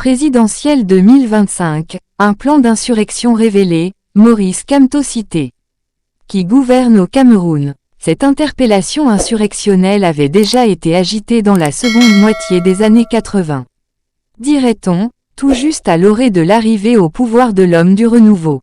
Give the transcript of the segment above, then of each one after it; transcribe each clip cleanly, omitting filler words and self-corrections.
Présidentielle 2025, un plan d'insurrection révélé, Maurice Kamto cité. Qui gouverne au Cameroun. Cette interpellation insurrectionnelle avait déjà été agitée dans la seconde moitié des années 80. Dirait-on, tout juste à l'orée de l'arrivée au pouvoir de l'homme du renouveau.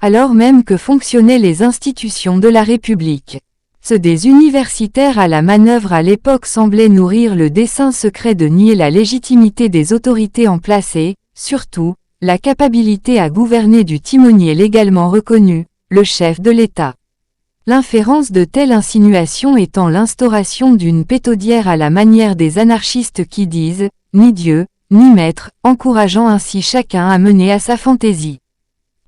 Alors même que fonctionnaient les institutions de la République. Ceux des universitaires à la manœuvre à l'époque semblaient nourrir le dessein secret de nier la légitimité des autorités en place et, surtout, la capacité à gouverner du timonier légalement reconnu, le chef de l'État. L'inférence de telles insinuations étant l'instauration d'une pétaudière à la manière des anarchistes qui disent « ni Dieu, ni maître », encourageant ainsi chacun à mener à sa fantaisie.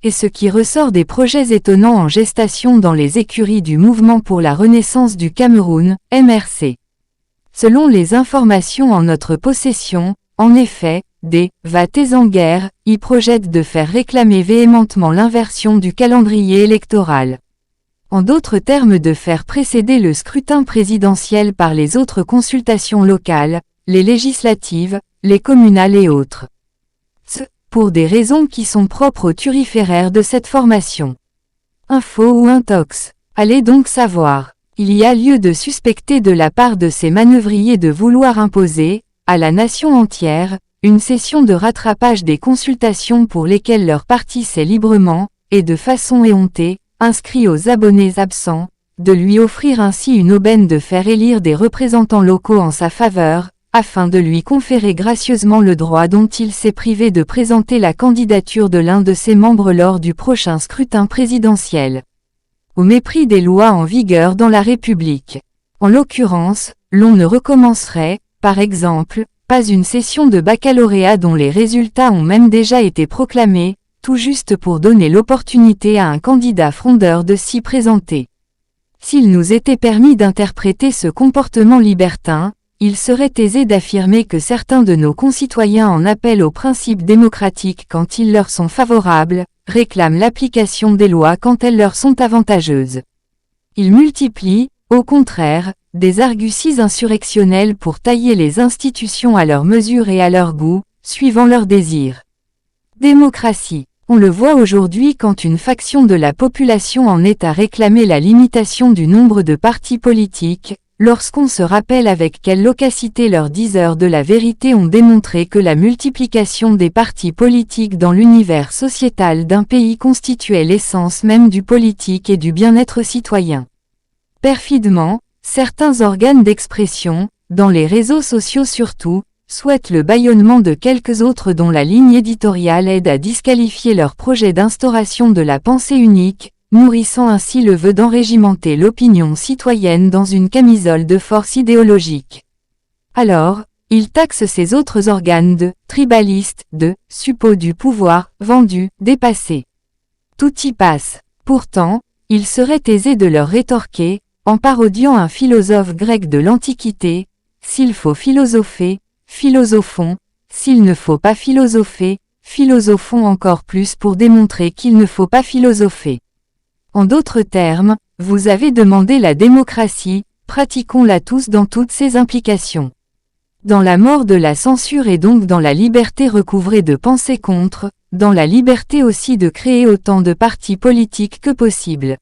Et ce qui ressort des projets étonnants en gestation dans les écuries du Mouvement pour la Renaissance du Cameroun, MRC. Selon les informations en notre possession, en effet, des « va-t-en-guerre » y projettent de faire réclamer véhémentement l'inversion du calendrier électoral. En d'autres termes de faire précéder le scrutin présidentiel par les autres consultations locales, les législatives, les communales et autres. Pour des raisons qui sont propres aux turiféraires de cette formation. Info ou intox. Allez donc savoir. Il y a lieu de suspecter de la part de ces manœuvriers de vouloir imposer, à la nation entière, une session de rattrapage des consultations pour lesquelles leur parti s'est librement, et de façon éhontée, inscrit aux abonnés absents, de lui offrir ainsi une aubaine de faire élire des représentants locaux en sa faveur, afin de lui conférer gracieusement le droit dont il s'est privé de présenter la candidature de l'un de ses membres lors du prochain scrutin présidentiel. Au mépris des lois en vigueur dans la République. En l'occurrence, l'on ne recommencerait, par exemple, pas une session de baccalauréat dont les résultats ont même déjà été proclamés, tout juste pour donner l'opportunité à un candidat frondeur de s'y présenter. S'il nous était permis d'interpréter ce comportement libertin, il serait aisé d'affirmer que certains de nos concitoyens en appellent aux principes démocratiques quand ils leur sont favorables, réclament l'application des lois quand elles leur sont avantageuses. Ils multiplient, au contraire, des arguties insurrectionnelles pour tailler les institutions à leur mesure et à leur goût, suivant leurs désirs. Démocratie. On le voit aujourd'hui quand une faction de la population en est à réclamer la limitation du nombre de partis politiques, lorsqu'on se rappelle avec quelle loquacité leurs diseurs de la vérité ont démontré que la multiplication des partis politiques dans l'univers sociétal d'un pays constituait l'essence même du politique et du bien-être citoyen. Perfidement, certains organes d'expression, dans les réseaux sociaux surtout, souhaitent le bâillonnement de quelques autres dont la ligne éditoriale aide à disqualifier leur projet d'instauration de la pensée unique, nourrissant ainsi le vœu d'enrégimenter l'opinion citoyenne dans une camisole de force idéologique. Alors, ils taxent ces autres organes de « tribalistes », de « suppôts du pouvoir, vendus, dépassés ». Tout y passe. Pourtant, il serait aisé de leur rétorquer, en parodiant un philosophe grec de l'Antiquité, « S'il faut philosopher, philosophons, s'il ne faut pas philosopher, philosophons encore plus pour démontrer qu'il ne faut pas philosopher. » En d'autres termes, vous avez demandé la démocratie, pratiquons-la tous dans toutes ses implications. Dans la mort de la censure et donc dans la liberté recouvrée de penser contre, dans la liberté aussi de créer autant de partis politiques que possible.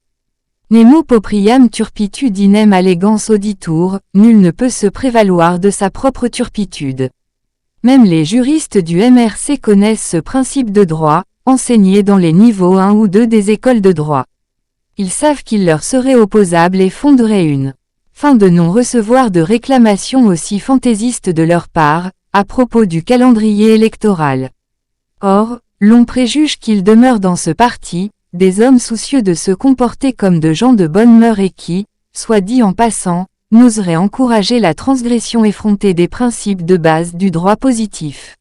Nemo propriam turpitudinem allegans auditur, nul ne peut se prévaloir de sa propre turpitude. Même les juristes du MRC connaissent ce principe de droit, enseigné dans les niveaux 1 ou 2 des écoles de droit. Ils savent qu'il leur serait opposable et fonderaient une fin de non-recevoir de réclamations aussi fantaisistes de leur part, à propos du calendrier électoral. Or, l'on préjuge qu'il demeure dans ce parti, des hommes soucieux de se comporter comme de gens de bonne mœurs et qui, soit dit en passant, n'oseraient encourager la transgression effrontée des principes de base du droit positif.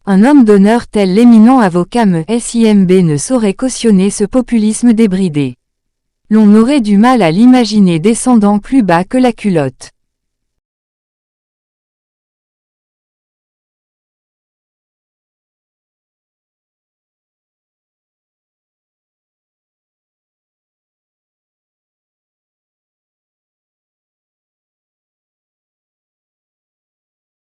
Un homme d'honneur tel l'éminent avocat M. Simb ne saurait cautionner ce populisme débridé. L'on aurait du mal à l'imaginer descendant plus bas que la culotte.